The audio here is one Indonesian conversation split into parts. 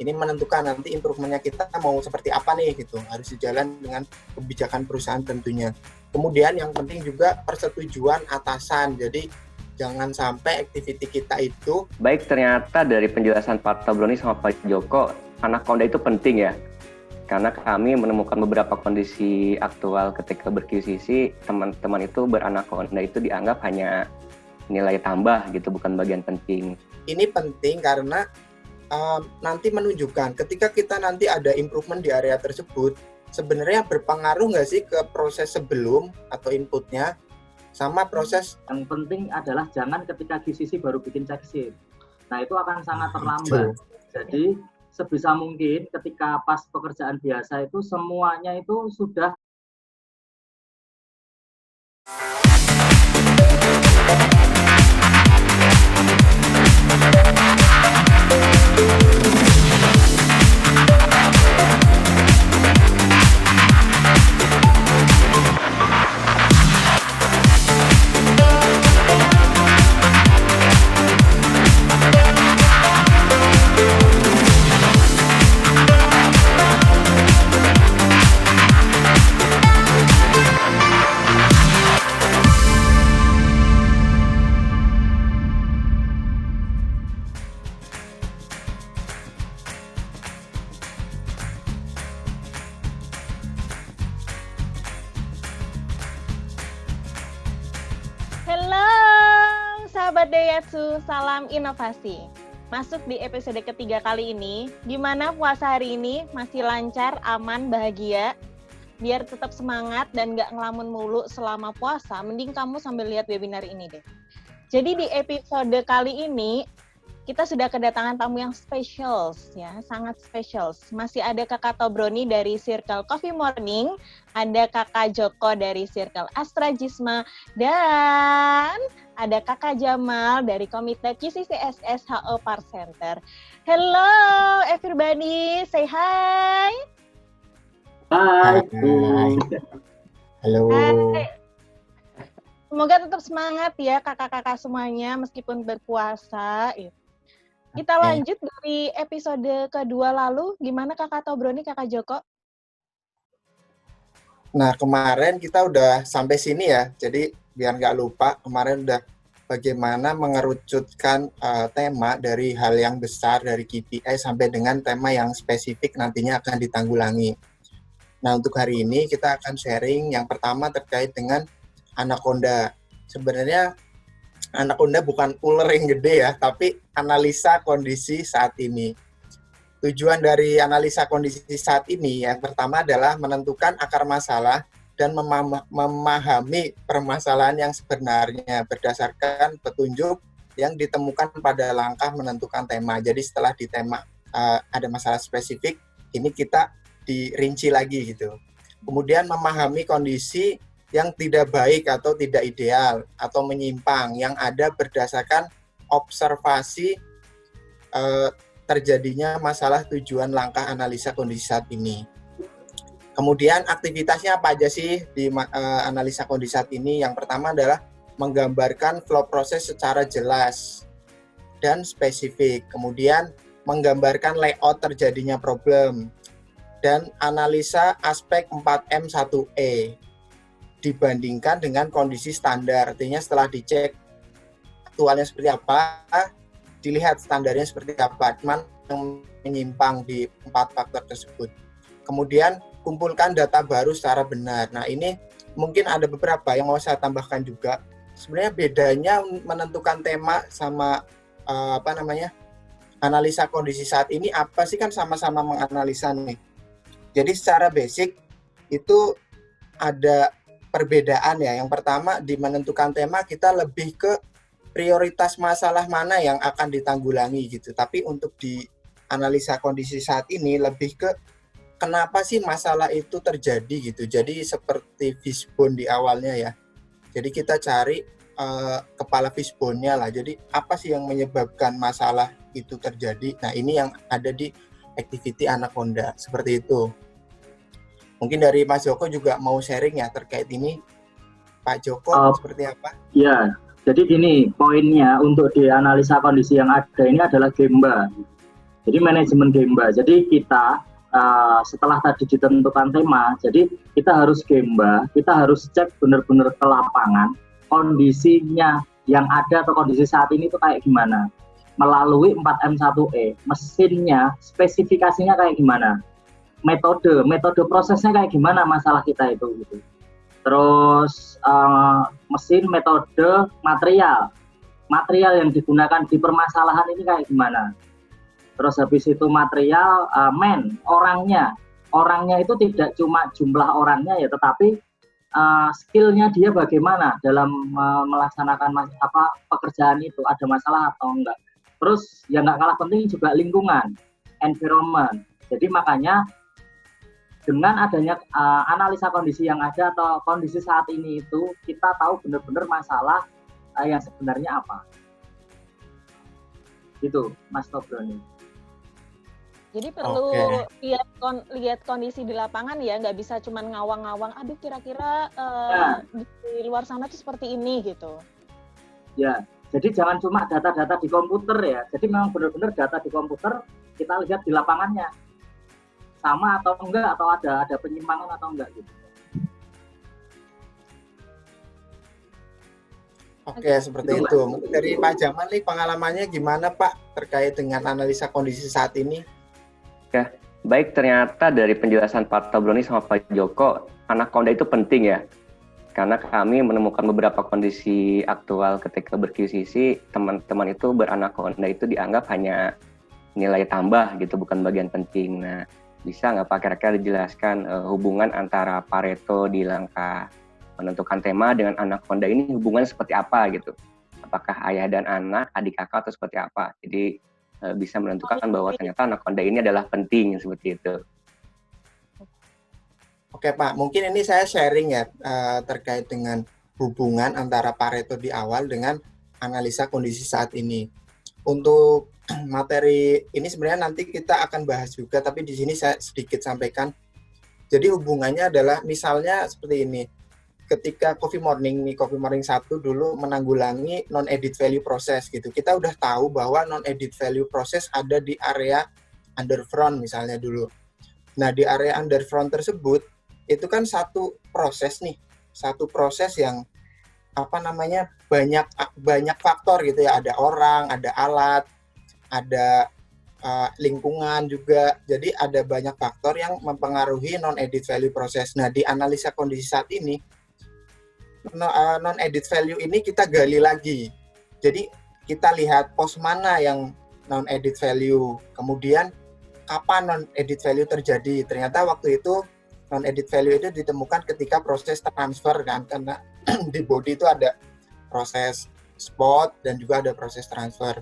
Ini menentukan nanti improvementnya kita mau seperti apa nih gitu. Harus sejalan dengan kebijakan perusahaan tentunya. Kemudian yang penting juga persetujuan atasan. Jadi jangan sampai activity kita itu. Baik, ternyata dari penjelasan Pak Tabroni sama Pak Joko, Anaconda itu penting ya. Karena kami menemukan beberapa kondisi aktual ketika ber-QCC, teman-teman itu beranaconda itu dianggap hanya nilai tambah gitu, bukan bagian penting. Ini penting karena nanti menunjukkan ketika kita nanti ada improvement di area tersebut, sebenarnya berpengaruh nggak sih ke proses sebelum atau inputnya sama proses. Yang penting adalah jangan ketika QCC baru bikin check sheet. Nah itu akan sangat terlambat. Jadi sebisa mungkin ketika pas pekerjaan biasa itu semuanya itu sudah Sahabat Daihatsu, salam inovasi. Masuk di episode ketiga kali ini, gimana puasa hari ini? Masih lancar, aman, bahagia? Biar tetap semangat dan gak ngelamun mulu selama puasa, mending kamu sambil lihat webinar ini deh. Jadi di episode kali ini, kita sudah kedatangan tamu yang spesial, ya, sangat spesial. Masih ada Kakak Tabroni dari Circle Coffee Morning, ada Kakak Joko dari Circle Astra Jisma, dan ada Kakak Jamal dari Komite QCCSS HO Par Center. Hello everybody, say hi. Hai. Halo. Hai. Semoga tetap semangat ya kakak-kakak semuanya meskipun berpuasa. Kita lanjut dari episode kedua lalu. Gimana Kakak Tabroni, Kakak Joko? Nah, kemarin kita udah sampai sini ya. Jadi, biar nggak lupa, kemarin udah bagaimana mengerucutkan tema dari hal yang besar, dari KPI sampai dengan tema yang spesifik nantinya akan ditanggulangi. Nah, untuk hari ini kita akan sharing yang pertama terkait dengan Anaconda. Sebenarnya Anaconda bukan ular yang gede ya, tapi analisa kondisi saat ini. Tujuan dari analisa kondisi saat ini yang pertama adalah menentukan akar masalah dan memahami permasalahan yang sebenarnya berdasarkan petunjuk yang ditemukan pada langkah menentukan tema. Jadi setelah di tema ada masalah spesifik, ini kita dirinci lagi gitu. Kemudian memahami kondisi yang tidak baik atau tidak ideal atau menyimpang yang ada berdasarkan observasi terjadinya masalah tujuan langkah analisa kondisi saat ini. Kemudian aktivitasnya apa aja sih di analisa kondisi saat ini? Yang pertama adalah menggambarkan flow proses secara jelas dan spesifik. Kemudian menggambarkan layout terjadinya problem dan analisa aspek 4M1E. Dibandingkan dengan kondisi standar, artinya setelah dicek aktualnya seperti apa, dilihat standarnya seperti apa, cuman yang menyimpang di 4 faktor tersebut. Kemudian kumpulkan data baru secara benar. Nah ini mungkin ada beberapa yang mau saya tambahkan juga. Sebenarnya bedanya menentukan tema sama analisa kondisi saat ini apa sih, kan sama-sama menganalisa nih. Jadi secara basic itu ada perbedaan ya. Yang pertama di menentukan tema kita lebih ke prioritas masalah mana yang akan ditanggulangi gitu. Tapi untuk di analisa kondisi saat ini lebih ke kenapa sih masalah itu terjadi gitu. Jadi seperti fishbone di awalnya ya. Jadi kita cari kepala fishbone-nya lah. Jadi apa sih yang menyebabkan masalah itu terjadi. Nah ini yang ada di activity Anaconda. Seperti itu. Mungkin dari Mas Joko juga mau sharing ya terkait ini. Pak Joko seperti apa? Ya, jadi gini, poinnya untuk dianalisa kondisi yang ada ini adalah Gemba. Jadi manajemen gemba. Jadi kita setelah tadi ditentukan tema, jadi kita harus gemba, kita harus cek benar-benar ke lapangan kondisinya yang ada atau kondisi saat ini itu kayak gimana. Melalui 4M1E, mesinnya, spesifikasinya kayak gimana, metode prosesnya kayak gimana masalah kita itu gitu. Terus mesin, metode, material yang digunakan di permasalahan ini kayak gimana. Terus habis itu material, orangnya itu tidak cuma jumlah orangnya ya, tetapi skillnya dia bagaimana dalam melaksanakan pekerjaan itu, ada masalah atau enggak. Terus yang nggak kalah penting juga lingkungan, environment. Jadi makanya dengan adanya analisa kondisi yang ada atau kondisi saat ini itu, kita tahu benar-benar masalah yang sebenarnya apa. Gitu, Mas Tobroni. Jadi perlu lihat kondisi di lapangan ya, nggak bisa cuma ngawang-ngawang, aduh kira-kira di luar sana tuh seperti ini gitu. Ya, jadi jangan cuma data-data di komputer ya, jadi memang benar-benar data di komputer, kita lihat di lapangannya. Sama atau enggak, atau ada penyimpangan atau enggak gitu. Oke, seperti itu. Mungkin dari Pak Jamal nih, pengalamannya gimana Pak terkait dengan analisa kondisi saat ini? Ya, baik, ternyata dari penjelasan Pak Tobroni sama Pak Joko, anaconda itu penting ya. Karena kami menemukan beberapa kondisi aktual ketika berQCC, teman-teman itu beranaconda itu dianggap hanya nilai tambah gitu, bukan bagian penting. Nah, bisa nggak Pak kira-kira dijelaskan hubungan antara Pareto di langkah menentukan tema dengan anaconda ini hubungannya seperti apa gitu? Apakah ayah dan anak, adik kakak atau seperti apa? Jadi bisa menentukan bahwa ternyata anaconda ini adalah penting seperti itu. Oke Pak, mungkin ini saya sharing ya terkait dengan hubungan antara Pareto di awal dengan analisa kondisi saat ini. Untuk materi ini sebenarnya nanti kita akan bahas juga, tapi di sini saya sedikit sampaikan. Jadi hubungannya adalah misalnya seperti ini. Ketika Coffee Morning 1 dulu menanggulangi non-edit value process gitu. Kita udah tahu bahwa non-edit value process ada di area underfront misalnya dulu. Nah, di area underfront tersebut itu kan satu proses yang banyak faktor gitu ya, ada orang, ada alat, ada lingkungan juga. Jadi ada banyak faktor yang mempengaruhi non-edit value process. Nah, di analisa kondisi saat ini non-edit value ini kita gali lagi. Jadi kita lihat pos mana yang non-edit value, kemudian kapan non-edit value terjadi. Ternyata waktu itu non-edit value itu ditemukan ketika proses transfer kan, karena di body itu ada proses spot dan juga ada proses transfer.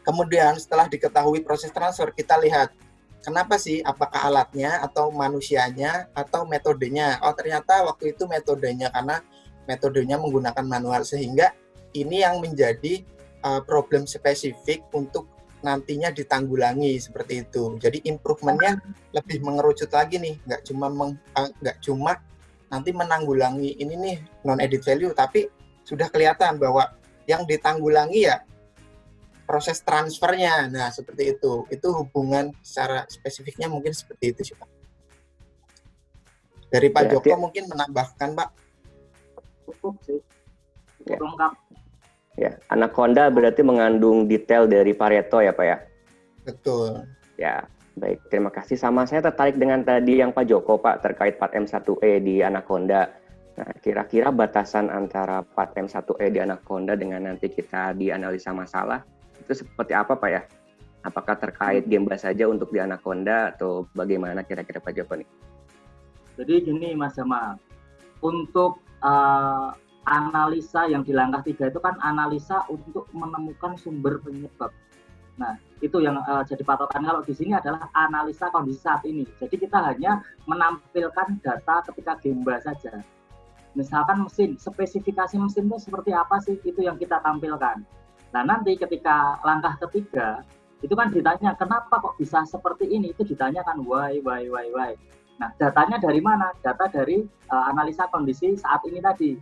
Kemudian setelah diketahui proses transfer, kita lihat kenapa sih, apakah alatnya atau manusianya atau metodenya. Oh ternyata waktu itu metodenya, karena metodenya menggunakan manual, sehingga ini yang menjadi problem spesifik untuk nantinya ditanggulangi seperti itu. Jadi improvementnya lebih mengerucut lagi nih, nggak cuma nanti menanggulangi ini nih non-edit value, tapi sudah kelihatan bahwa yang ditanggulangi ya proses transfernya. Nah seperti itu hubungan secara spesifiknya mungkin seperti itu sih Pak. Dari Pak Joko mungkin menambahkan Pak. Cukup sih, lengkap. Ya, anaconda berarti mengandung detail dari Pareto ya Pak ya? Betul. Ya, baik. Terima kasih. Sama saya tertarik dengan tadi yang Pak Joko Pak terkait 4M1E di anaconda. Nah, kira-kira batasan antara 4M1E di anaconda dengan nanti kita dianalisa masalah itu seperti apa Pak ya? Apakah terkait gemba saja untuk di anaconda atau bagaimana kira-kira Pak Joko nih? Jadi gini Mas Jamal, untuk analisa yang di langkah 3 itu kan analisa untuk menemukan sumber penyebab. Nah, itu yang jadi patokan. Kalau di sini adalah analisa kondisi saat ini. Jadi kita hanya menampilkan data ketika gemba saja. Misalkan mesin, spesifikasi mesin itu seperti apa sih, itu yang kita tampilkan. Nah, nanti ketika langkah ketiga, itu kan ditanya kenapa kok bisa seperti ini, itu ditanyakan why. Nah, datanya dari mana? Data dari analisa kondisi saat ini tadi,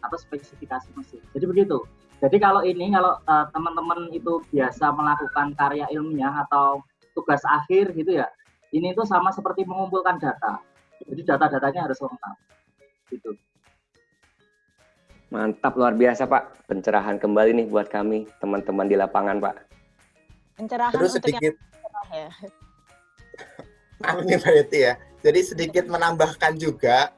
atau spesifikasi mesin. Jadi begitu. Jadi kalau teman-teman itu biasa melakukan karya ilmiah atau tugas akhir gitu ya. Ini tuh sama seperti mengumpulkan data. Jadi data-datanya harus lengkap. Gitu. Mantap, luar biasa Pak. Pencerahan kembali nih buat kami, teman-teman di lapangan Pak. Pencerahan Terus untuk sedikit, yang cerah ya. maaf nih Pak Yeti ya. Jadi sedikit menambahkan juga,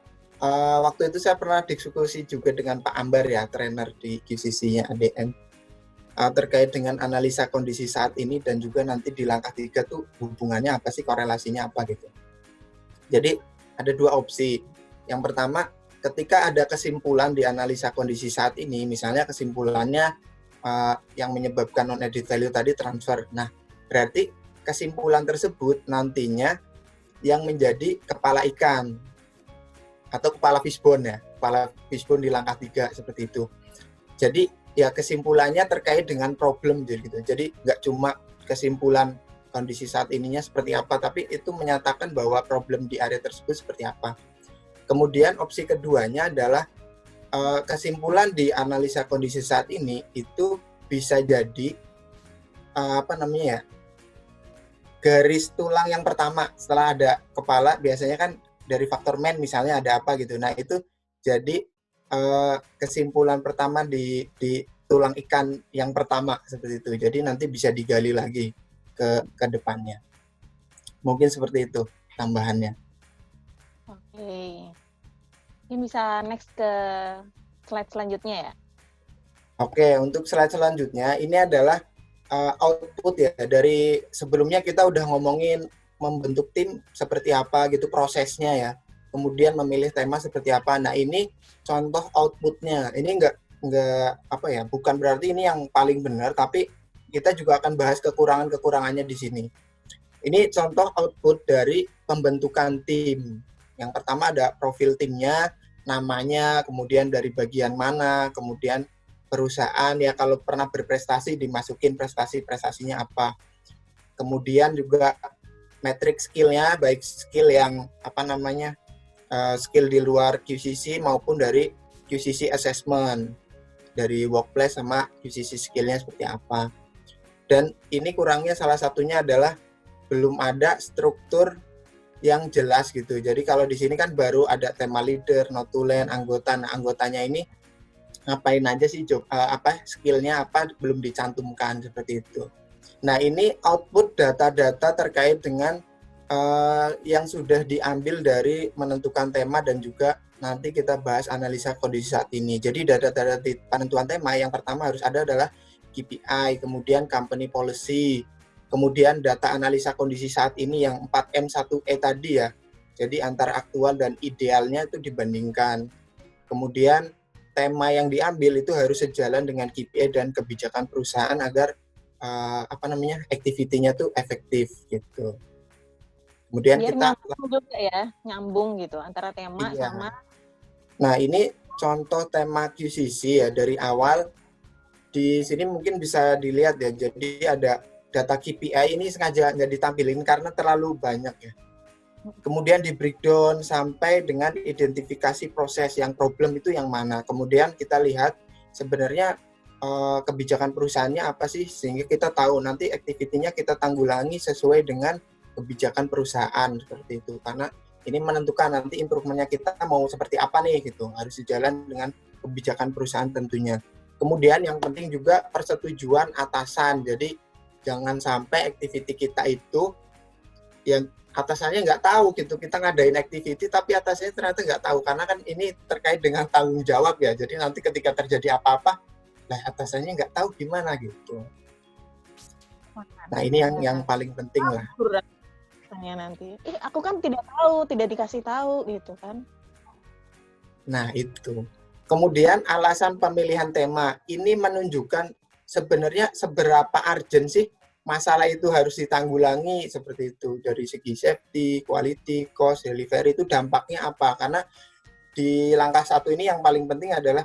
waktu itu saya pernah diskusi juga dengan Pak Ambar ya, trainer di QCC-nya ADM, terkait dengan analisa kondisi saat ini dan juga nanti di langkah 3 tuh hubungannya apa sih, korelasinya apa gitu. Jadi ada 2 opsi. Yang pertama, ketika ada kesimpulan di analisa kondisi saat ini, misalnya kesimpulannya yang menyebabkan non-edit value tadi transfer. Nah, berarti kesimpulan tersebut nantinya yang menjadi kepala ikan atau kepala fishbone ya, kepala fishbone di langkah 3 seperti itu. Jadi ya kesimpulannya terkait dengan problem gitu. Jadi nggak cuma kesimpulan kondisi saat ininya seperti apa, tapi itu menyatakan bahwa problem di area tersebut seperti apa. Kemudian opsi keduanya adalah kesimpulan di analisa kondisi saat ini itu bisa jadi garis tulang yang pertama setelah ada kepala, biasanya kan dari faktor man misalnya ada apa gitu. Nah itu jadi kesimpulan pertama di tulang ikan yang pertama seperti itu. Jadi nanti bisa digali lagi ke depannya. Mungkin seperti itu tambahannya. Oke. Ini bisa next ke slide selanjutnya ya. Oke, untuk slide selanjutnya ini adalah output ya, dari sebelumnya kita udah ngomongin membentuk tim seperti apa gitu prosesnya ya, kemudian memilih tema seperti apa. Nah ini contoh outputnya. Ini bukan berarti ini yang paling benar, tapi kita juga akan bahas kekurangannya di sini. Ini contoh output dari pembentukan tim. Yang pertama ada profil timnya, namanya, kemudian dari bagian mana, kemudian perusahaan ya, kalau pernah berprestasi dimasukin prestasinya apa. Kemudian juga metrik skillnya, baik skill yang skill di luar QCC maupun dari QCC assessment, dari workplace sama QCC skillnya seperti apa. Dan ini kurangnya salah satunya adalah belum ada struktur yang jelas gitu. Jadi kalau di sini kan baru ada tema leader, notulen, anggota. Nah, anggotanya ini ngapain aja sih, skillnya apa, belum dicantumkan seperti itu. Nah ini output data-data terkait dengan yang sudah diambil dari menentukan tema dan juga nanti kita bahas analisa kondisi saat ini. Jadi data-data di penentuan tema yang pertama harus ada adalah KPI, kemudian company policy, kemudian data analisa kondisi saat ini yang 4M 1E tadi ya. Jadi antara aktual dan idealnya itu dibandingkan. Kemudian tema yang diambil itu harus sejalan dengan KPI dan kebijakan perusahaan agar activity-nya tuh efektif gitu. Kemudian biar kita nyambung juga ya, nyambung gitu antara tema iya. sama. Nah ini contoh tema QCC ya, dari awal di sini mungkin bisa dilihat ya. Jadi ada data KPI ini sengaja nggak ditampilin karena terlalu banyak ya. Kemudian di breakdown sampai dengan identifikasi proses yang problem itu yang mana. Kemudian kita lihat sebenarnya kebijakan perusahaannya apa sih, sehingga kita tahu nanti aktivitinya kita tanggulangi sesuai dengan kebijakan perusahaan seperti itu. Karena ini menentukan nanti improvementnya kita mau seperti apa nih gitu. Harus sejalan dengan kebijakan perusahaan tentunya. Kemudian yang penting juga persetujuan atasan. Jadi jangan sampai aktiviti kita itu yang atasannya nggak tahu gitu, kita ngadain activity tapi atasannya ternyata nggak tahu, karena kan ini terkait dengan tanggung jawab ya. Jadi nanti ketika terjadi apa-apa, lah atasannya nggak tahu gimana gitu. Nah ini yang paling penting lah. Nanti, aku kan tidak tahu, tidak dikasih tahu gitu kan. Nah itu. Kemudian alasan pemilihan tema ini menunjukkan sebenarnya seberapa urgent sih masalah itu harus ditanggulangi seperti itu, dari segi safety, quality, cost, delivery itu dampaknya apa. Karena di langkah 1 ini yang paling penting adalah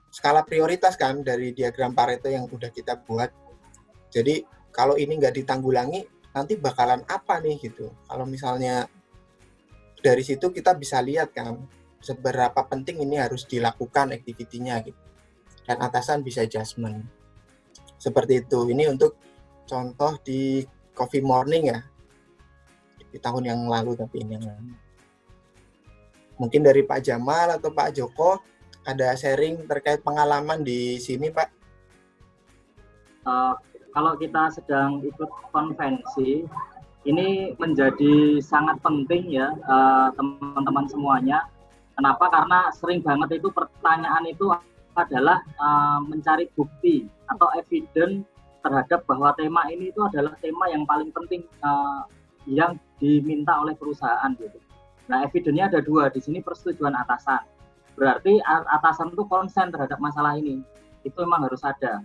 skala prioritas kan dari diagram Pareto yang udah kita buat. Jadi kalau ini nggak ditanggulangi nanti bakalan apa nih gitu. Kalau misalnya dari situ kita bisa lihat kan seberapa penting ini harus dilakukan aktivitinya gitu. Dan atasan bisa adjustment. Seperti itu. Ini untuk contoh di Coffee Morning ya, di tahun yang lalu, tapi ini yang lalu. Mungkin dari Pak Jamal atau Pak Joko ada sharing terkait pengalaman di sini, Pak? Kalau kita sedang ikut konvensi, ini menjadi sangat penting ya, teman-teman semuanya. Kenapa? Karena sering banget itu pertanyaan itu adalah mencari bukti atau evidence terhadap bahwa tema ini itu adalah tema yang paling penting yang diminta oleh perusahaan gitu. Nah, evidence-nya ada 2 di sini, persetujuan atasan. Berarti atasan itu konsen terhadap masalah ini. Itu memang harus ada.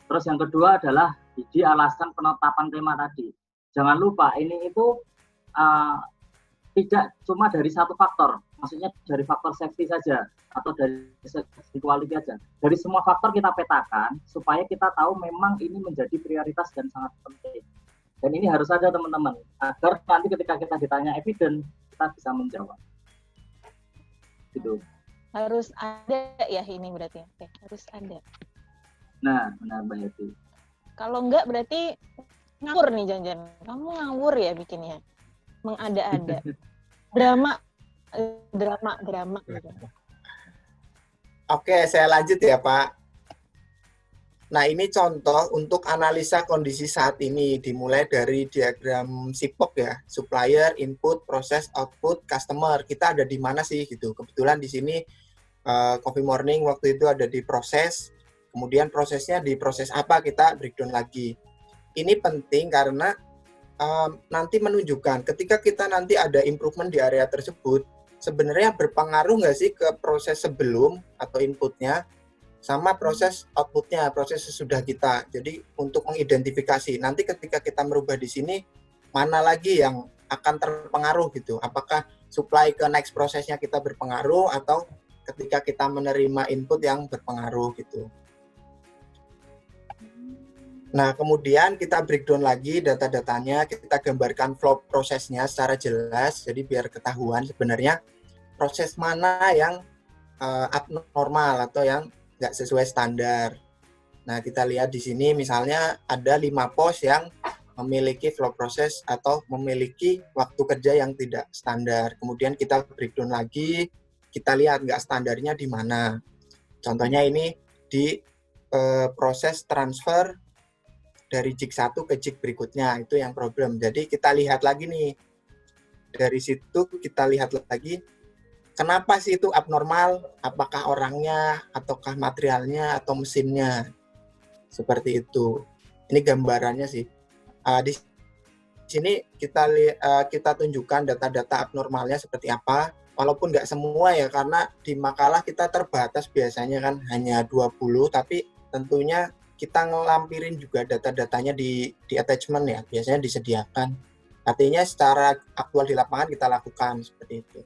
Terus yang kedua adalah di alasan penetapan tema tadi. Jangan lupa ini itu tidak cuma dari satu faktor, maksudnya dari faktor safety saja atau dari segi quality saja. Dari semua faktor kita petakan supaya kita tahu memang ini menjadi prioritas dan sangat penting. Dan ini harus ada teman-teman, agar nanti ketika kita ditanya evidence, kita bisa menjawab. Gitu. Harus ada ya ini berarti. Oke, harus ada. Nah, benar Mbak Heti. Kalau enggak berarti ngawur nih jangan-jangan. Kamu ngawur ya bikinnya. Mengada-ada. Drama gitu. Oke, saya lanjut ya, Pak. Nah, ini contoh untuk analisa kondisi saat ini, dimulai dari diagram SIPOC ya, supplier, input, proses, output, customer. Kita ada di mana sih gitu. Kebetulan di sini Coffee Morning waktu itu ada di proses, kemudian prosesnya di proses apa, kita breakdown lagi. Ini penting karena nanti menunjukkan ketika kita nanti ada improvement di area tersebut, sebenarnya berpengaruh nggak sih ke proses sebelum atau inputnya, sama proses outputnya, proses sesudah kita. Jadi untuk mengidentifikasi nanti ketika kita merubah di sini, mana lagi yang akan terpengaruh gitu. Apakah supply ke next prosesnya kita berpengaruh atau ketika kita menerima input yang berpengaruh gitu. Nah, kemudian kita breakdown lagi data-datanya, kita gambarkan flow prosesnya secara jelas, jadi biar ketahuan sebenarnya proses mana yang abnormal atau yang nggak sesuai standar. Nah, kita lihat di sini misalnya ada 5 pos yang memiliki flow proses atau memiliki waktu kerja yang tidak standar. Kemudian kita breakdown lagi, kita lihat nggak standarnya di mana. Contohnya ini di proses transfer dari jig 1 ke jig berikutnya, itu yang problem. Jadi kita lihat lagi nih, dari situ kita lihat lagi, kenapa sih itu abnormal? Apakah orangnya, ataukah materialnya, atau mesinnya? Seperti itu. Ini gambarannya sih. Di sini kita tunjukkan data-data abnormalnya seperti apa. Walaupun nggak semua ya, karena di makalah kita terbatas biasanya kan hanya 20, tapi tentunya kita ngelampirin juga data-datanya di attachment ya, biasanya disediakan. Artinya secara aktual di lapangan kita lakukan seperti itu.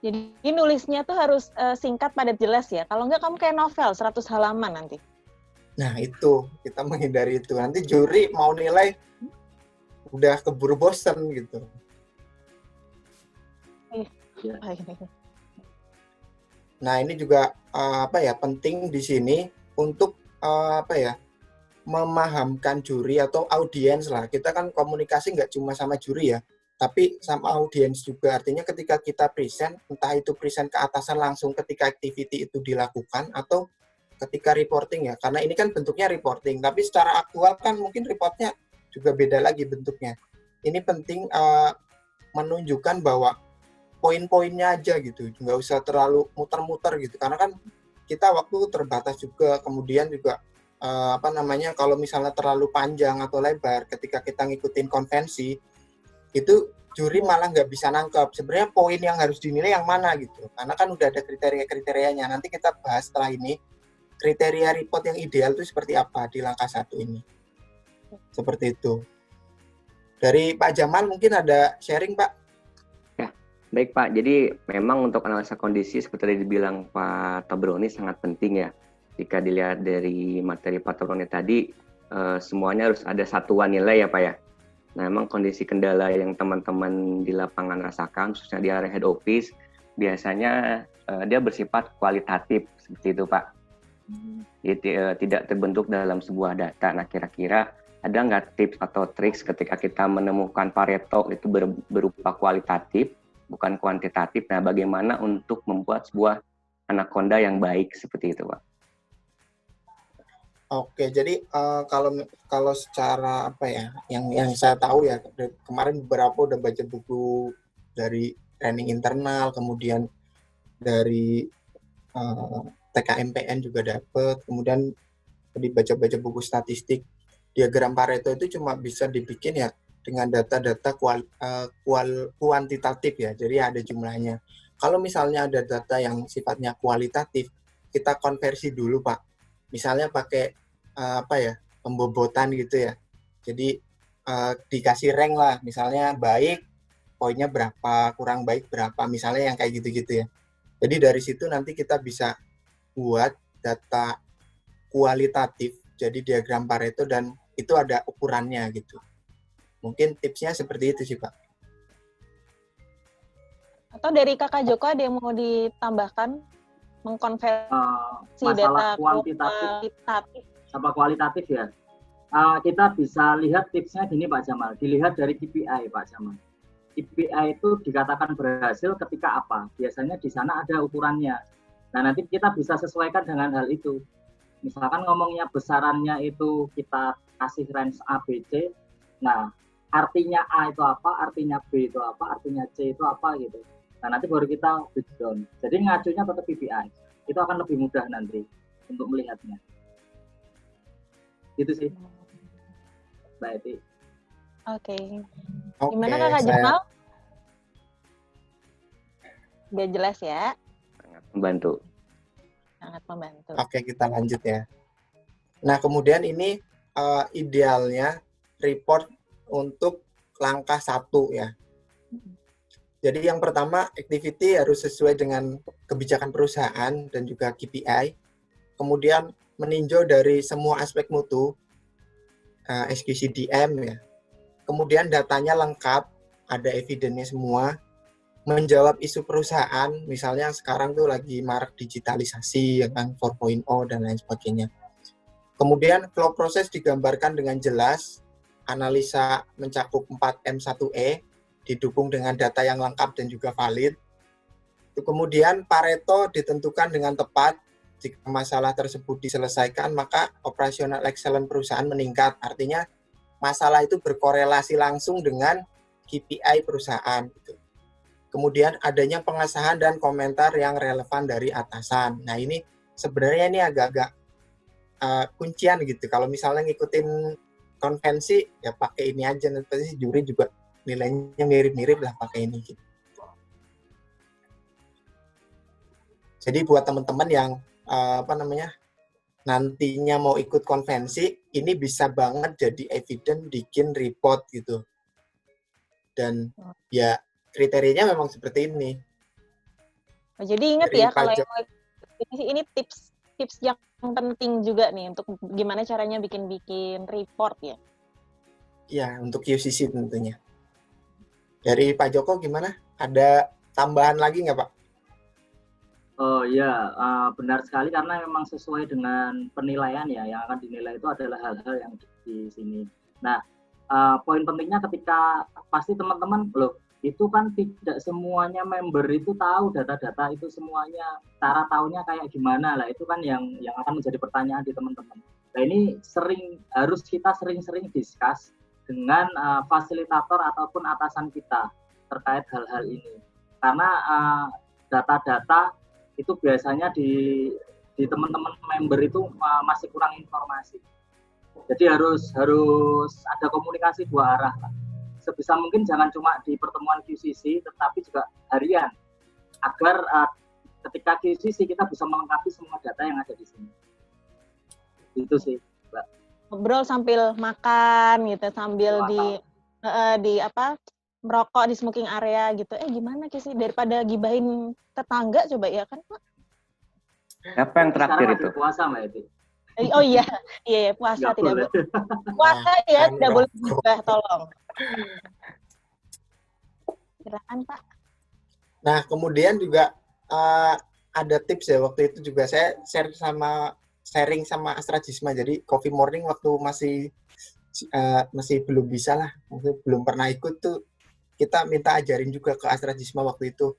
Jadi nulisnya tuh harus singkat, padat, jelas ya. Kalau enggak kamu kayak novel 100 halaman nanti. Nah itu, kita menghindari itu. Nanti juri mau nilai udah keburu bosen gitu. Nah ini juga penting di sini untuk memahamkan juri atau audiens lah. Kita kan komunikasi nggak cuma sama juri ya, tapi sama audiens juga. Artinya ketika kita present, entah itu present ke atasan langsung ketika activity itu dilakukan atau ketika reporting ya, karena ini kan bentuknya reporting, tapi secara aktual kan mungkin reportnya juga beda lagi bentuknya. Ini penting menunjukkan bahwa poin-poinnya aja gitu, nggak usah terlalu muter-muter gitu, karena kan kita waktu terbatas juga. Kemudian juga kalau misalnya terlalu panjang atau lebar ketika kita ngikutin konvensi, itu juri malah nggak bisa nangkep sebenarnya poin yang harus dinilai yang mana gitu, karena kan udah ada kriteria-kriterianya. Nanti kita bahas setelah ini kriteria report yang ideal itu seperti apa di langkah 1 ini. Seperti itu. Dari Pak Jamal mungkin ada sharing, Pak. Ya, baik Pak. Jadi memang untuk analisa kondisi seperti tadi dibilang Pak Tabroni sangat penting ya. Jika dilihat dari materi Pak Tabroni tadi, semuanya harus ada satuan nilai ya Pak ya. Nah, memang kondisi kendala yang teman-teman di lapangan rasakan, khususnya di area head office, biasanya dia bersifat kualitatif seperti itu Pak. Jadi tidak terbentuk dalam sebuah data. Nah, kira-kira ada nggak tips atau triks ketika kita menemukan Pareto itu berupa kualitatif, bukan kuantitatif? Nah, bagaimana untuk membuat sebuah anaconda yang baik seperti itu, Pak? Oke, jadi kalau secara apa ya, yang saya tahu ya, kemarin beberapa udah baca buku dari training internal, kemudian dari TKMPN juga dapat, kemudian dibaca-baca buku statistik. Diagram Pareto itu cuma bisa dibikin ya dengan data-data kuantitatif ya, jadi ada jumlahnya. Kalau misalnya ada data yang sifatnya kualitatif, kita konversi dulu Pak. Misalnya pakai pembobotan gitu ya. Jadi dikasih rank lah, misalnya baik poinnya berapa, kurang baik berapa, misalnya yang kayak gitu-gitu ya. Jadi dari situ nanti kita bisa buat data kualitatif, jadi diagram Pareto, dan itu ada ukurannya gitu. Mungkin tipsnya seperti itu sih Pak. Atau dari Kakak Joko ada yang mau ditambahkan mengkonversi masalah data kuantitatif sama kualitatif ya. Kita bisa lihat tipsnya gini Pak Jamal, dilihat dari KPI Pak Jamal. KPI itu dikatakan berhasil ketika apa? Biasanya di sana ada ukurannya. Nah, nanti kita bisa sesuaikan dengan hal itu. Misalkan ngomongnya besarannya itu kita kasih range A, B, C. Nah, artinya A itu apa, artinya B itu apa, artinya C itu apa gitu. Nah, nanti baru kita breakdown. Jadi ngacunya tetap KPI. Itu akan lebih mudah nanti untuk melihatnya. Gitu sih, Mbak Eti. Oke. Gimana Kakak Jamal? Udah jelas ya? Sangat membantu. Sangat membantu. Oke, kita lanjut ya. Nah, kemudian ini idealnya report untuk langkah 1 ya. Jadi yang pertama, activity harus sesuai dengan kebijakan perusahaan dan juga KPI. Kemudian meninjau dari semua aspek mutu, eksekusi DM ya. Kemudian datanya lengkap, ada evidennya semua. Menjawab isu perusahaan, misalnya sekarang tuh lagi marak digitalisasi, ya kan, 4.0 dan lain sebagainya. Kemudian flow proses digambarkan dengan jelas, analisa mencakup 4M1E, didukung dengan data yang lengkap dan juga valid. Kemudian Pareto ditentukan dengan tepat. Jika masalah tersebut diselesaikan, maka operational excellence perusahaan meningkat. Artinya masalah itu berkorelasi langsung dengan KPI perusahaan. Kemudian adanya pengesahan dan komentar yang relevan dari atasan. Nah, ini sebenarnya ini agak-agak kuncian gitu. Kalau misalnya ngikutin konvensi, ya pakai ini aja. Nanti juri juga nilainya mirip-mirip lah pakai ini gitu. Jadi buat teman-teman yang nantinya mau ikut konvensi, ini bisa banget jadi evidence bikin report gitu. Dan ya kriterianya memang seperti ini. Jadi ingat ya, kalau yang ini tips yang penting juga nih untuk gimana caranya bikin report ya. Ya, untuk QCC tentunya. Dari Pak Joko gimana? Ada tambahan lagi nggak Pak? Oh iya, benar sekali karena memang sesuai dengan penilaian ya, yang akan dinilai itu adalah hal-hal yang di sini. Nah, poin pentingnya ketika pasti teman-teman loh, itu kan tidak semuanya member itu tahu data-data itu semuanya, cara tahunya kayak gimana lah, itu kan yang akan menjadi pertanyaan di teman-teman. Nah, ini harus kita sering-sering discuss dengan fasilitator ataupun atasan kita terkait hal-hal ini. Karena data-data itu biasanya di teman-teman member itu masih kurang informasi. Jadi harus ada komunikasi dua arah. Sebisa mungkin jangan cuma di pertemuan QCC, tetapi juga harian, agar ketika QCC kita bisa melengkapi semua data yang ada di sini. Itu sih, Mbak. Ngobrol sambil makan gitu, sambil merokok di smoking area gitu. Gimana sih daripada gibahin tetangga coba ya kan Pak? Siapa yang traktir itu? Puasa Mbak Eti. Oh iya puasa Nggak tidak boleh. Puasa ya tidak boleh gibah, tolong. Silakan Pak. Nah, kemudian juga ada tips ya, waktu itu juga saya share sama sharing sama Astrajisma. Jadi Coffee Morning waktu masih belum bisa lah, belum pernah ikut tuh, kita minta ajarin juga ke Astrajisma waktu itu.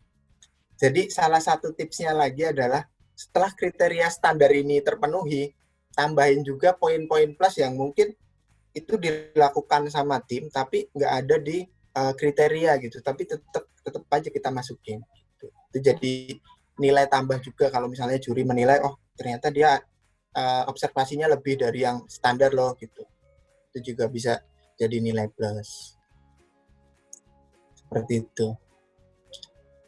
Jadi salah satu tipsnya lagi adalah setelah kriteria standar ini terpenuhi, tambahin juga poin-poin plus yang mungkin itu dilakukan sama tim tapi nggak ada di kriteria gitu, tapi tetap aja kita masukin gitu. Itu jadi nilai tambah juga kalau misalnya juri menilai oh ternyata dia observasinya lebih dari yang standar loh gitu, itu juga bisa jadi nilai plus seperti itu.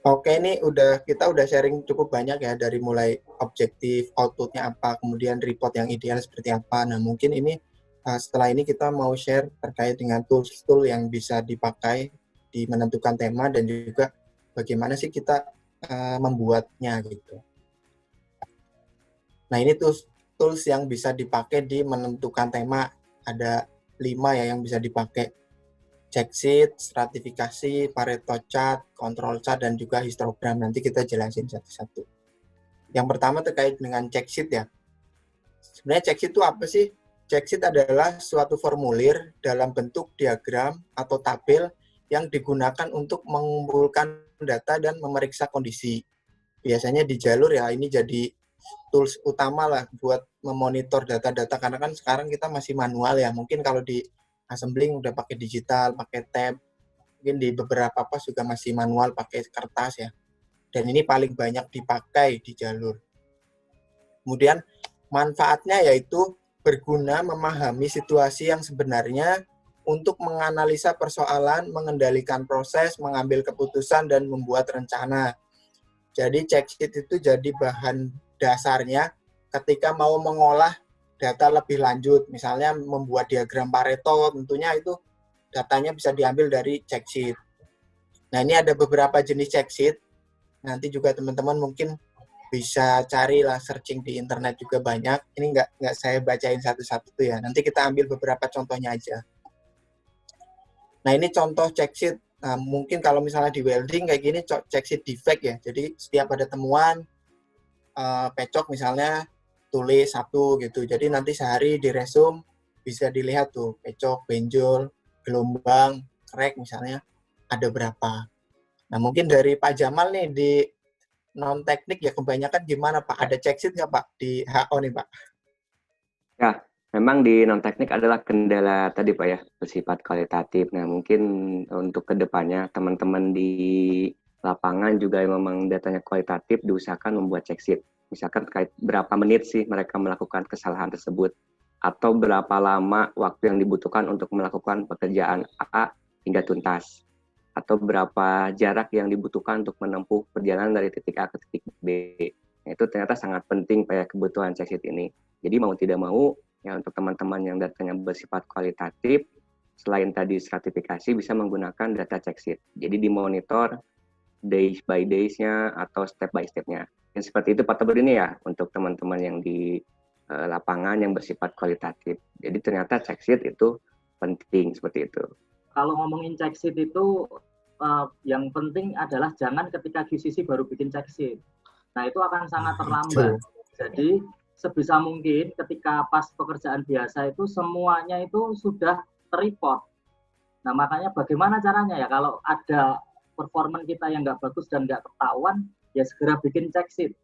Oke, ini kita udah sharing cukup banyak ya, dari mulai objektif, outputnya apa, kemudian report yang ideal seperti apa. Nah mungkin ini setelah ini kita mau share terkait dengan tool yang bisa dipakai di menentukan tema dan juga bagaimana sih kita membuatnya gitu. Nah ini tools yang bisa dipakai di menentukan tema, ada 5 ya yang bisa dipakai. Check sheet, stratifikasi, Pareto chart, control chart, dan juga histogram. Nanti kita jelasin satu-satu. Yang pertama terkait dengan check sheet ya. Sebenarnya check sheet itu apa sih? Check sheet adalah suatu formulir dalam bentuk diagram atau tabel yang digunakan untuk mengumpulkan data dan memeriksa kondisi. Biasanya di Jalur ya, ini jadi tools utama lah buat memonitor data-data, karena kan sekarang kita masih manual ya. Mungkin kalau di assembling udah pakai digital, pakai tab. Mungkin di beberapa pas juga masih manual pakai kertas ya. Dan ini paling banyak dipakai di Jalur. Kemudian manfaatnya yaitu berguna memahami situasi yang sebenarnya untuk menganalisa persoalan, mengendalikan proses, mengambil keputusan, dan membuat rencana. Jadi check sheet itu jadi bahan dasarnya ketika mau mengolah data lebih lanjut, misalnya membuat diagram Pareto, tentunya itu datanya bisa diambil dari check sheet. Nah ini ada beberapa jenis check sheet, nanti juga teman-teman mungkin bisa carilah, searching di internet juga banyak. Ini nggak saya bacain satu-satu tuh ya, nanti kita ambil beberapa contohnya aja. Nah ini contoh check sheet. Nah, mungkin kalau misalnya di welding kayak gini check sheet defect ya, jadi setiap ada temuan pecok misalnya tulis 1 gitu. Jadi nanti sehari di resume bisa dilihat tuh pecok, benjol, gelombang, crack misalnya ada berapa. Nah mungkin dari Pak Jamal nih di non teknik ya kebanyakan gimana Pak? Ada check sheet nggak Pak di HO nih Pak? Ya, memang di non teknik adalah kendala tadi Pak ya, bersifat kualitatif. Nah mungkin untuk kedepannya teman-teman di lapangan juga yang memang datanya kualitatif diusahakan membuat check sheet. Misalkan terkait berapa menit sih mereka melakukan kesalahan tersebut, atau berapa lama waktu yang dibutuhkan untuk melakukan pekerjaan A hingga tuntas, atau berapa jarak yang dibutuhkan untuk menempuh perjalanan dari titik A ke titik B. Nah, itu ternyata sangat penting pada kebutuhan check sheet ini. Jadi mau tidak mau, ya untuk teman-teman yang datanya bersifat kualitatif, selain tadi stratifikasi bisa menggunakan data check sheet. Jadi dimonitor days by days-nya atau step by step-nya. Yang seperti itu Pak Tebur ini ya untuk teman-teman yang di lapangan yang bersifat kualitatif. Jadi ternyata check sheet itu penting seperti itu. Kalau ngomongin check sheet itu yang penting adalah jangan ketika QCC baru bikin check sheet. Nah itu akan sangat terlambat. Jadi sebisa mungkin ketika pas pekerjaan biasa itu semuanya itu sudah terreport. Nah makanya bagaimana caranya ya kalau ada performa kita yang nggak bagus dan nggak ketahuan, ya segera bikin check sheet.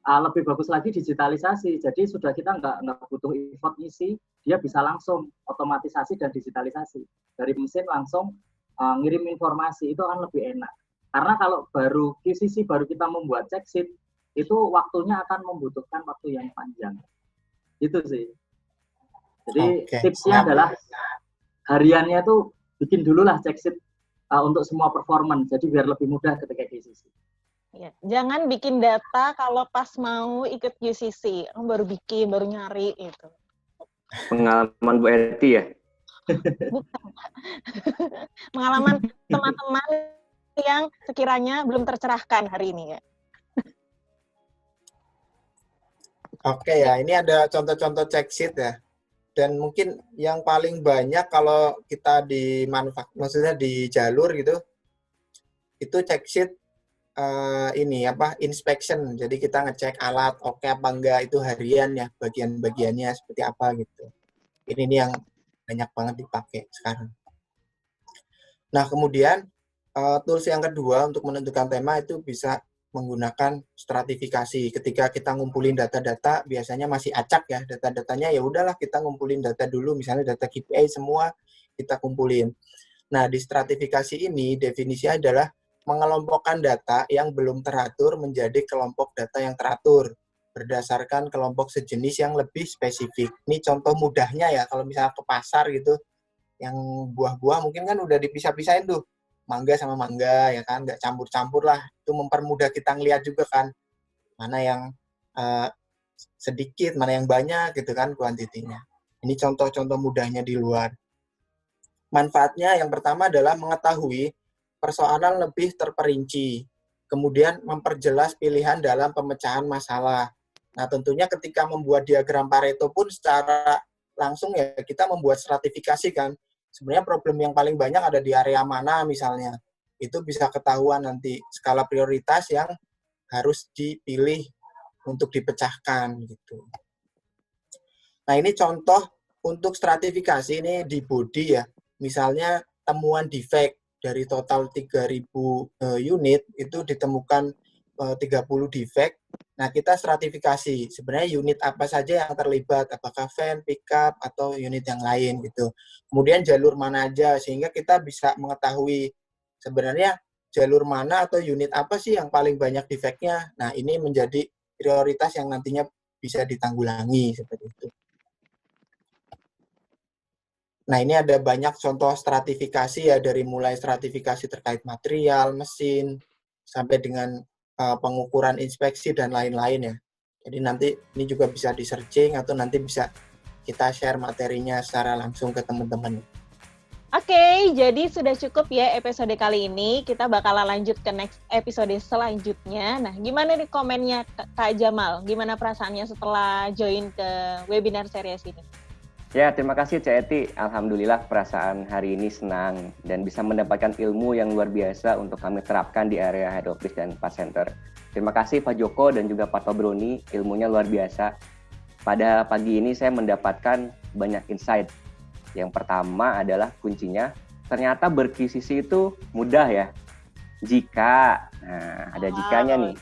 Lebih bagus lagi digitalisasi, jadi sudah kita nggak butuh effort isi, dia bisa langsung otomatisasi dan digitalisasi. Dari mesin langsung ngirim informasi, itu akan lebih enak. Karena kalau baru QCC, baru kita membuat check sheet, itu waktunya akan membutuhkan waktu yang panjang. Itu sih. Jadi tipsnya adalah hariannya itu bikin dulu lah check sheet untuk semua performance, jadi biar lebih mudah ketika QCC. Ya, jangan bikin data kalau pas mau ikut QCC, baru bikin, baru nyari itu. Pengalaman Bu Eti ya? Bukan. Pengalaman teman-teman yang sekiranya belum tercerahkan hari ini ya. Oke ya, ini ada contoh-contoh check sheet ya. Dan mungkin yang paling banyak kalau kita di maksudnya di Jalur gitu, itu check sheet inspection. Jadi kita ngecek alat oke apa enggak, itu harian ya, bagian-bagiannya seperti apa gitu. Ini yang banyak banget dipakai sekarang. Nah, kemudian tools yang kedua untuk menentukan tema itu bisa menggunakan stratifikasi. Ketika kita ngumpulin data-data, biasanya masih acak ya, data-datanya ya udahlah kita ngumpulin data dulu, misalnya data KPI semua kita kumpulin. Nah, di stratifikasi ini definisinya adalah mengelompokkan data yang belum teratur menjadi kelompok data yang teratur berdasarkan kelompok sejenis yang lebih spesifik. Ini contoh mudahnya ya, kalau misalnya ke pasar gitu, yang buah-buah mungkin kan udah dipisah-pisahin tuh, mangga sama mangga ya kan, nggak campur-campur lah. Itu mempermudah kita ngeliat juga kan, mana yang sedikit, mana yang banyak gitu kan kuantitinya. Ini contoh-contoh mudahnya di luar. Manfaatnya yang pertama adalah mengetahui persoalan lebih terperinci, kemudian memperjelas pilihan dalam pemecahan masalah. Nah, tentunya ketika membuat diagram Pareto pun secara langsung ya kita membuat stratifikasi kan. Sebenarnya problem yang paling banyak ada di area mana misalnya. Itu bisa ketahuan nanti skala prioritas yang harus dipilih untuk dipecahkan gitu. Nah, ini contoh untuk stratifikasi ini di body ya. Misalnya temuan defect dari total 3.000 unit itu ditemukan 30 defect. Nah, kita stratifikasi sebenarnya unit apa saja yang terlibat, apakah van, pickup, atau unit yang lain gitu. Kemudian jalur mana aja, sehingga kita bisa mengetahui sebenarnya jalur mana atau unit apa sih yang paling banyak defect-nya. Nah, ini menjadi prioritas yang nantinya bisa ditanggulangi seperti itu. Nah, ini ada banyak contoh stratifikasi ya, dari mulai stratifikasi terkait material, mesin, sampai dengan pengukuran inspeksi dan lain-lain ya. Jadi nanti ini juga bisa di-searching atau nanti bisa kita share materinya secara langsung ke teman-teman. Oke, jadi sudah cukup ya episode kali ini. Kita bakalan lanjut ke next episode selanjutnya. Nah, gimana nih komennya Kak Jamal? Gimana perasaannya setelah join ke webinar series ini? Ya, terima kasih Cak Eti. Alhamdulillah perasaan hari ini senang dan bisa mendapatkan ilmu yang luar biasa untuk kami terapkan di area head office dan part center. Terima kasih Pak Joko dan juga Pak Tobroni, ilmunya luar biasa. Pada pagi ini saya mendapatkan banyak insight. Yang pertama adalah kuncinya, ternyata berkuisisi itu mudah ya. Jika, nah ada jikanya nih.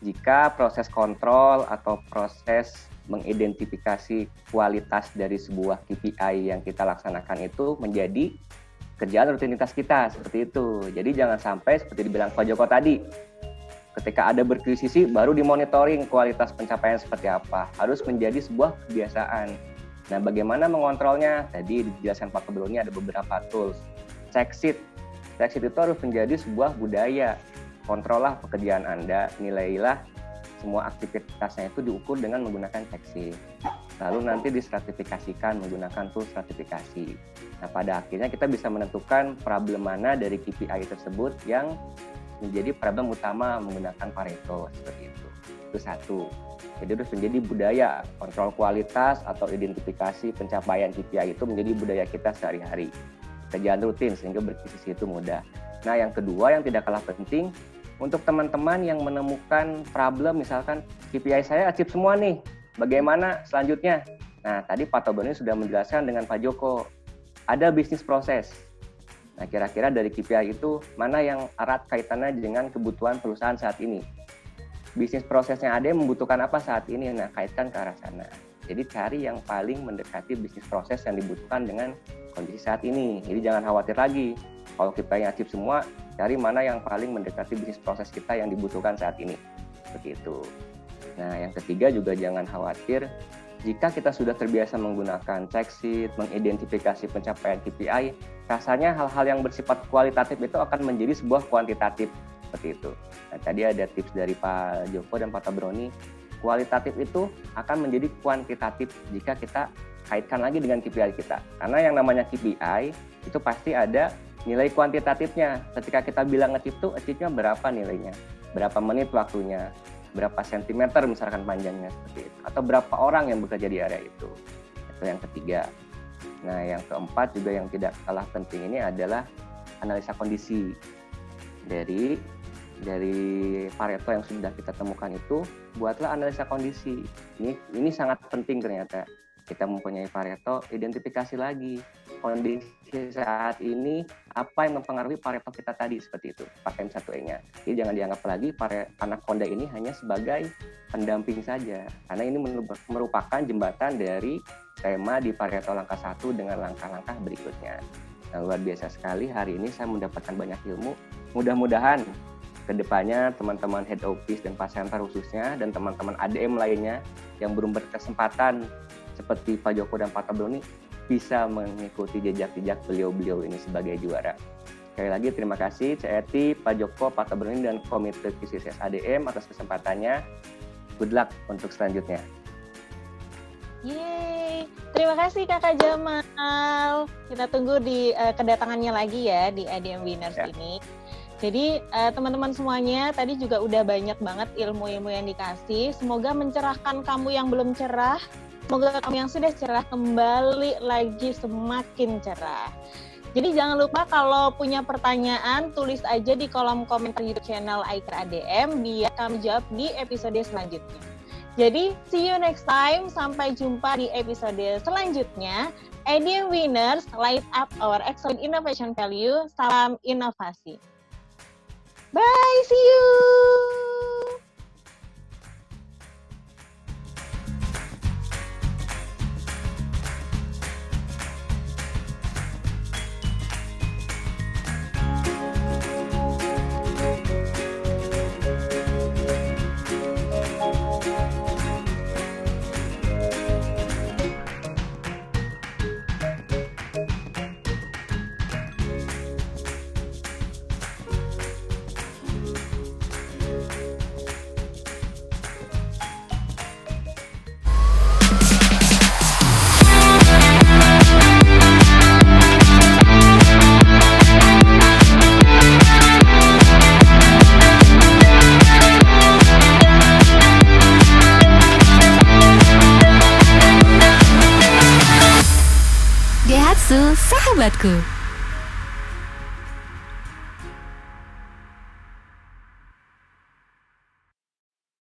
Jika proses kontrol atau proses mengidentifikasi kualitas dari sebuah KPI yang kita laksanakan itu menjadi kerjaan rutinitas kita, seperti itu. Jadi jangan sampai seperti dibilang Pak Joko tadi, ketika ada berkuisisi baru dimonitoring kualitas pencapaian seperti apa. Harus menjadi sebuah kebiasaan. Nah, bagaimana mengontrolnya? Tadi dijelaskan Pak Tobroni ada beberapa tools. Check sheet. Check sheet itu harus menjadi sebuah budaya. Kontrollah pekerjaan Anda, nilailah semua aktivitasnya itu diukur dengan menggunakan check sheet. Lalu nanti distratifikasikan menggunakan tool stratifikasi. Nah, pada akhirnya kita bisa menentukan problem mana dari KPI tersebut yang menjadi problem utama menggunakan Pareto, seperti itu. Itu satu. Jadi harus menjadi budaya, kontrol kualitas atau identifikasi pencapaian KPI itu menjadi budaya kita sehari-hari. Kerjaan rutin sehingga berkuisisi itu mudah. Nah, yang kedua yang tidak kalah penting, untuk teman-teman yang menemukan problem, misalkan KPI saya achieve semua nih, bagaimana selanjutnya? Nah, tadi Pak Tobroni sudah menjelaskan dengan Pak Joko, ada bisnis proses. Nah, kira-kira dari KPI itu mana yang erat kaitannya dengan kebutuhan perusahaan saat ini? Bisnis prosesnya ada yang membutuhkan apa saat ini? Nah, kaitkan ke arah sana. Jadi cari yang paling mendekati bisnis proses yang dibutuhkan dengan kondisi saat ini. Jadi jangan khawatir lagi. Kalau kita yang achieve semua, cari mana yang paling mendekati bisnis proses kita yang dibutuhkan saat ini. Seperti itu. Nah, yang ketiga juga jangan khawatir jika kita sudah terbiasa menggunakan check sheet, mengidentifikasi pencapaian KPI, rasanya hal-hal yang bersifat kualitatif itu akan menjadi sebuah kuantitatif. Seperti itu. Nah, tadi ada tips dari Pak Joko dan Pak Tobroni. Kualitatif itu akan menjadi kuantitatif jika kita kaitkan lagi dengan KPI kita. Karena yang namanya KPI itu pasti ada nilai kuantitatifnya. Ketika kita bilang achieve-nya berapa nilainya, berapa menit waktunya, berapa sentimeter misalkan panjangnya seperti itu, atau berapa orang yang bekerja di area itu. Itu yang ketiga. Nah, yang keempat juga yang tidak kalah penting ini adalah analisa kondisi dari dari Pareto yang sudah kita temukan itu, buatlah analisa kondisi. Ini sangat penting ternyata. Kita mempunyai Pareto, identifikasi lagi kondisi saat ini, apa yang mempengaruhi Pareto kita tadi, seperti itu, pakai M1E-nya. Jadi jangan dianggap lagi Anaconda ini hanya sebagai pendamping saja, karena ini merupakan jembatan dari tema di Pareto langkah 1 dengan langkah-langkah berikutnya. Nah, luar biasa sekali, hari ini saya mendapatkan banyak ilmu. Mudah-mudahan kedepannya teman-teman head office dan pasenter khususnya, dan teman-teman ADM lainnya yang belum berkesempatan seperti Pak Joko dan Pak Tabroni bisa mengikuti jejak-jejak beliau-beliau ini sebagai juara. Sekali lagi terima kasih CETI, Pak Joko, Pak Tabroni, dan Komite QCSS ADM atas kesempatannya. Good luck untuk selanjutnya. Yeay, terima kasih Kakak Jamal. Kita tunggu di kedatangannya lagi ya di ADM Winners ini. Jadi teman-teman semuanya tadi juga udah banyak banget ilmu-ilmu yang dikasih. Semoga mencerahkan kamu yang belum cerah. Semoga kamu yang sudah cerah kembali lagi semakin cerah. Jadi jangan lupa kalau punya pertanyaan, tulis aja di kolom komentar YouTube channel Aiker ADM biar kami jawab di episode selanjutnya. Jadi see you next time, sampai jumpa di episode selanjutnya. ADM Winners, light up our excellent innovation value. Salam inovasi. Bye, see you. Daihatsu, sahabatku.